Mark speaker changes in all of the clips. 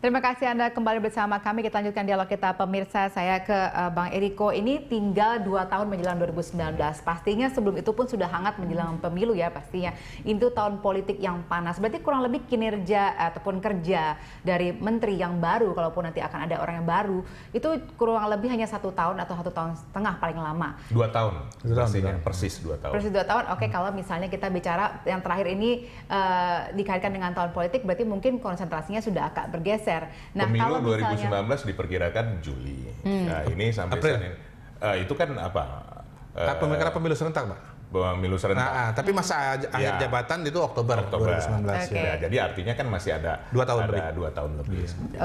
Speaker 1: Terima kasih Anda kembali bersama kami. Kita lanjutkan dialog kita pemirsa. Saya ke Bang Eriko. Ini tinggal 2 tahun menjelang 2019. Pastinya sebelum itu pun sudah hangat menjelang pemilu ya pastinya. Itu tahun politik yang panas. Berarti kurang lebih kinerja ataupun kerja dari menteri yang baru, kalaupun nanti akan ada orang yang baru, itu kurang lebih hanya 1 tahun atau 1,5 tahun paling lama.
Speaker 2: 2 tahun. Pastinya persis 2 tahun.
Speaker 1: Persis 2 tahun. Oke, kalau misalnya kita bicara yang terakhir ini dikaitkan dengan tahun politik, berarti mungkin konsentrasinya sudah agak bergeser.
Speaker 2: Nah, pemilu 2019 diperkirakan Juli. Nah, ini sampai saat ini. Itu kan apa?
Speaker 3: Karena pemilu serentak, Pak.
Speaker 2: Pemilu serentak.
Speaker 3: Tapi masa akhir jabatan itu Oktober 2019.
Speaker 1: Okay.
Speaker 2: Ya, jadi artinya kan masih ada
Speaker 3: 2 tahun
Speaker 2: lebih. 2 tahun lebih.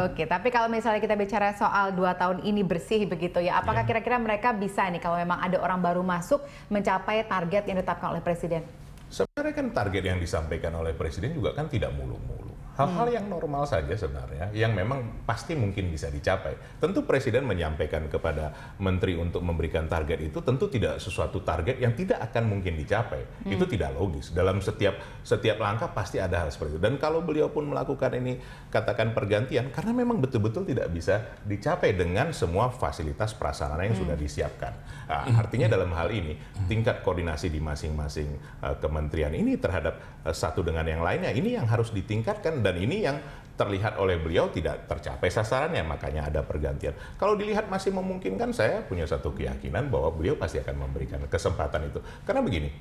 Speaker 1: Oke, tapi kalau misalnya kita bicara soal 2 tahun ini bersih begitu ya, apakah kira-kira mereka bisa nih kalau memang ada orang baru masuk mencapai target yang ditetapkan oleh Presiden?
Speaker 2: Sebenarnya kan target yang disampaikan oleh Presiden juga kan tidak muluk-muluk. Hal-hal yang normal saja sebenarnya, yang memang pasti mungkin bisa dicapai. Tentu Presiden menyampaikan kepada Menteri untuk memberikan target itu tentu tidak sesuatu target yang tidak akan mungkin dicapai. Itu tidak logis. Dalam setiap langkah pasti ada hal seperti itu. Dan kalau beliau pun melakukan ini, katakan pergantian, karena memang betul-betul tidak bisa dicapai dengan semua fasilitas prasarana yang sudah disiapkan. Artinya dalam hal ini, tingkat koordinasi di masing-masing kementerian ini terhadap satu dengan yang lainnya, ini yang harus ditingkatkan. Dan ini yang terlihat oleh beliau tidak tercapai sasarannya, makanya ada pergantian. Kalau dilihat masih memungkinkan, saya punya satu keyakinan bahwa beliau pasti akan memberikan kesempatan itu. Karena begini,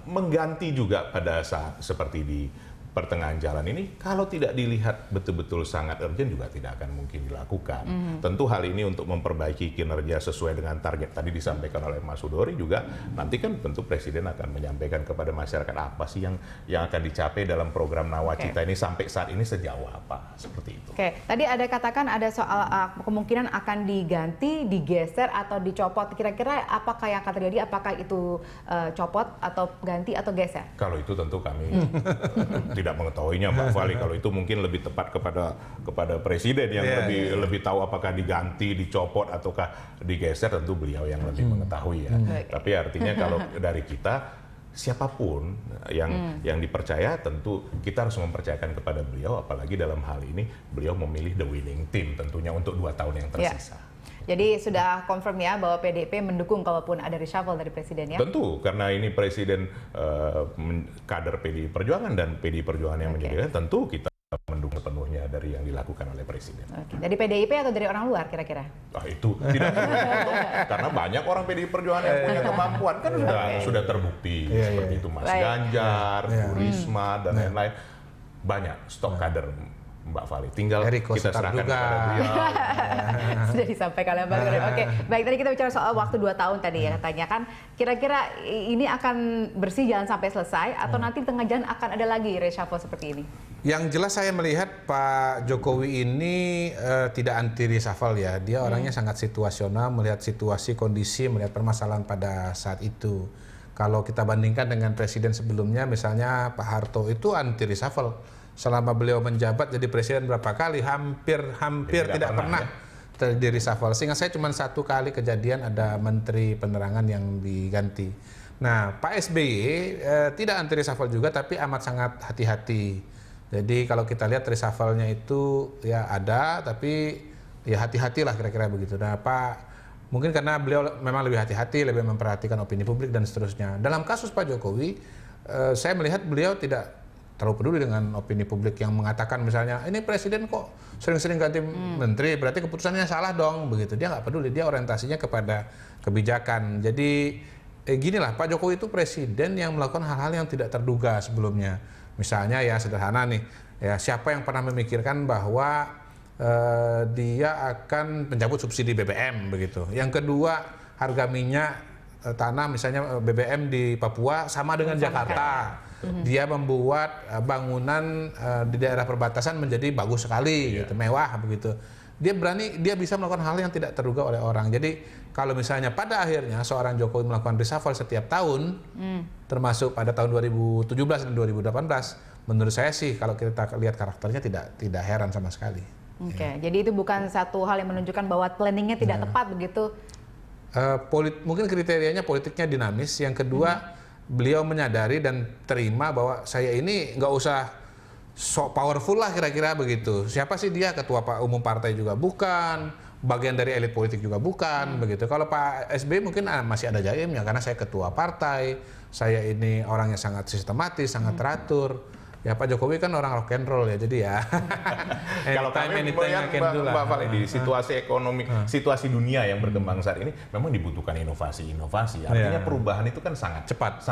Speaker 2: mengganti juga pada saat seperti di pertengahan jalan ini, kalau tidak dilihat betul-betul sangat urgent juga tidak akan mungkin dilakukan. Tentu hal ini untuk memperbaiki kinerja sesuai dengan target tadi disampaikan oleh Mas Hudori juga, nanti kan tentu Presiden akan menyampaikan kepada masyarakat apa sih yang akan dicapai dalam program Nawacita ini sampai saat ini sejauh apa, seperti itu.
Speaker 1: Tadi ada katakan ada soal kemungkinan akan diganti, digeser atau dicopot. Kira-kira apakah yang akan terjadi? Apakah itu copot atau ganti atau geser?
Speaker 2: Kalau itu tentu kami tidak mengetahuinya, Mbak Fali. Kalau itu mungkin lebih tepat kepada Presiden yang lebih tahu apakah diganti, dicopot ataukah digeser, tentu beliau yang lebih mengetahui ya. Tapi artinya kalau dari kita, siapapun yang dipercaya, tentu kita harus mempercayakan kepada beliau, apalagi dalam hal ini beliau memilih the winning team tentunya untuk 2 tahun yang tersisa.
Speaker 1: Jadi sudah confirm ya bahwa PDIP mendukung kalaupun ada reshuffle dari Presiden ya?
Speaker 2: Tentu, karena ini Presiden kader PDI Perjuangan dan PDI Perjuangan yang menjadikan, tentu kita mendukung sepenuhnya dari yang dilakukan oleh Presiden.
Speaker 1: Dari PDIP atau dari orang luar kira-kira?
Speaker 2: Itu tidak karena banyak orang PDI Perjuangan yang punya kemampuan, kan sudah terbukti seperti itu Mas Ganjar, Bu Risma, dan lain-lain. Banyak stok kader, Mbak Fali, tinggal kita serahkan kepada beliau.
Speaker 1: Sudah disampaikan oleh Mbak Gori. Oke, baik, tadi kita bicara soal waktu 2 tahun tadi ya, katanya kan kira-kira ini akan bersih jalan sampai selesai atau nanti di tengah jalan akan ada lagi reshuffle seperti ini?
Speaker 3: Yang jelas saya melihat Pak Jokowi ini tidak anti reshuffle ya. Dia orangnya sangat situasional, melihat situasi, kondisi, melihat permasalahan pada saat itu. Kalau kita bandingkan dengan presiden sebelumnya, misalnya Pak Harto itu anti reshuffle. Selama beliau menjabat jadi presiden berapa kali, hampir tidak pernah terjadi reshuffle. Sehingga saya cuma 1 kali kejadian ada Menteri Penerangan yang diganti. Nah, Pak SBY tidak anti reshuffle juga, tapi amat sangat hati-hati. Jadi kalau kita lihat reshuffle-nya itu ya ada, tapi ya hati-hatilah kira-kira begitu. Nah, mungkin karena beliau memang lebih hati-hati, lebih memperhatikan opini publik dan seterusnya. Dalam kasus Pak Jokowi, saya melihat beliau tidak terlalu peduli dengan opini publik yang mengatakan misalnya ini presiden kok sering-sering ganti menteri, berarti keputusannya salah dong, begitu. Dia nggak peduli, dia orientasinya kepada kebijakan. Jadi ginilah, Pak Jokowi itu presiden yang melakukan hal-hal yang tidak terduga sebelumnya. Misalnya ya sederhana nih, ya siapa yang pernah memikirkan bahwa dia akan mencabut subsidi BBM begitu. Yang kedua, harga minyak tanah misalnya BBM di Papua sama dengan Jakarta. Dia membuat bangunan di daerah perbatasan menjadi bagus sekali, gitu, mewah begitu. Dia bisa melakukan hal yang tidak terduga oleh orang. Jadi kalau misalnya pada akhirnya seorang Jokowi melakukan reshuffle setiap tahun, termasuk pada tahun 2017 dan 2018, menurut saya sih kalau kita lihat karakternya tidak heran sama sekali.
Speaker 1: Jadi itu bukan satu hal yang menunjukkan bahwa planningnya tidak tepat begitu?
Speaker 3: Mungkin kriterianya politiknya dinamis. Yang kedua, beliau menyadari dan terima bahwa saya ini nggak usah so powerful lah kira-kira begitu. Siapa sih dia? Ketua umum partai juga bukan, bagian dari elit politik juga bukan begitu. Kalau Pak SBY mungkin masih ada jaimnya karena saya ketua partai, saya ini orang yang sangat sistematis, sangat teratur. Ya Pak Jokowi kan orang rock and roll ya, jadi ya.
Speaker 2: Kalau kami melihat Mbak Vale di situasi ekonomi, situasi dunia yang berkembang saat ini, memang dibutuhkan inovasi-inovasi. Artinya perubahan itu kan sangat cepat.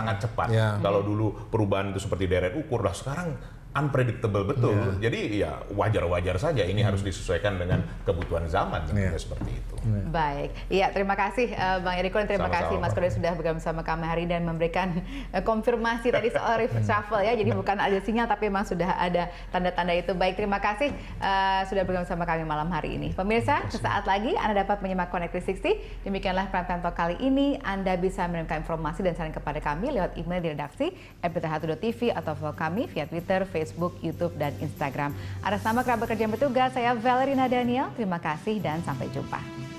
Speaker 2: Kalau dulu perubahan itu seperti deret ukur, lah sekarang unpredictable betul. Jadi ya wajar-wajar saja ini harus disesuaikan dengan kebutuhan zaman seperti itu.
Speaker 1: Baik, iya terima kasih Bang Eriko dan terima kasih Mas Kode sudah bergabung sama kami hari dan memberikan konfirmasi tadi soal reshuffle ya. Jadi bukan ada sinyal tapi memang sudah ada tanda-tanda itu. Baik, terima kasih sudah bergabung sama kami malam hari ini. Pemirsa, sesaat lagi Anda dapat menyimak Connect 360. Demikianlah Prime Time Talk kali ini. Anda bisa mengirimkan informasi dan saran kepada kami lewat email di redaksi @berita1.tv atau follow kami via Twitter, Facebook, YouTube, dan Instagram. Atas nama kerabat kerja yang bertugas, saya Valerina Daniel. Terima kasih dan sampai jumpa.